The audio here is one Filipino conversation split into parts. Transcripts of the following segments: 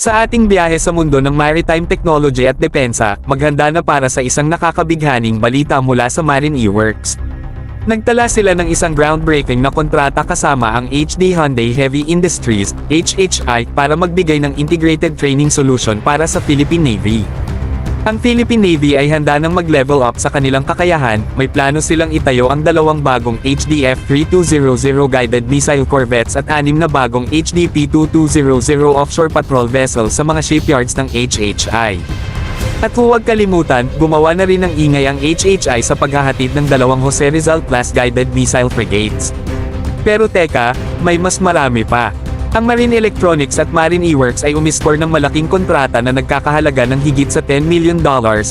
Sa ating biyahe sa mundo ng maritime technology at depensa, maghanda na para sa isang nakakabighaning balita mula sa Marine eWorks. Nagtala sila ng isang groundbreaking na kontrata kasama ang HD Hyundai Heavy Industries, HHI, para magbigay ng integrated training solution para sa Philippine Navy. Ang Philippine Navy ay handa nang mag-level up sa kanilang kakayahan. May plano silang itayo ang dalawang bagong HDF-3200 guided missile corvettes at 6 na bagong HDP-2200 offshore patrol vessels sa mga shipyards ng HHI. At huwag kalimutan, gumawa na rin ng ingay ang HHI sa paghahatid ng dalawang Jose Rizal class guided missile frigates. Pero teka, may mas marami pa. Ang Marine Electronics at Marine eWorks ay umiskor ng malaking kontrata na nagkakahalaga ng higit sa $10 million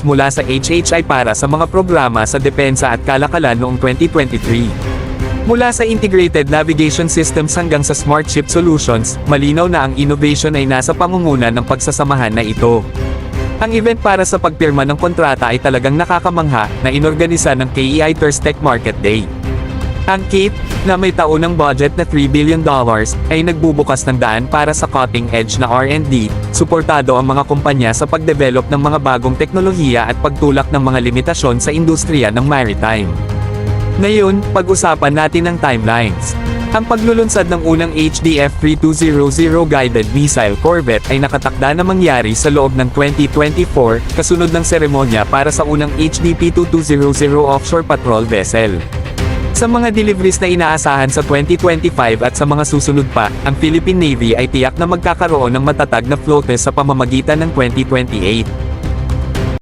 mula sa HHI para sa mga programa sa depensa at kalakalan noong 2023. Mula sa Integrated Navigation Systems hanggang sa Smart Ship Solutions, malinaw na ang innovation ay nasa pangunguna ng pagsasamahan na ito. Ang event para sa pagpirma ng kontrata ay talagang nakakamangha, na inorganisa ng KEI Tech Market Day. Ang KIT, na may taunang budget na $3 billion, ay nagbubukas ng daan para sa cutting-edge na R&D, suportado ang mga kumpanya sa pagdevelop ng mga bagong teknolohiya at pagtulak ng mga limitasyon sa industriya ng maritime. Ngayon, pag-usapan natin ang timelines. Ang paglulunsad ng unang HDF-3200 guided missile corvette ay nakatakda na mangyari sa loob ng 2024, kasunod ng seremonya para sa unang HDP-2200 offshore patrol vessel. Sa mga deliveries na inaasahan sa 2025 at sa mga susunod pa, ang Philippine Navy ay tiyak na magkakaroon ng matatag na flote sa pamamagitan ng 2028.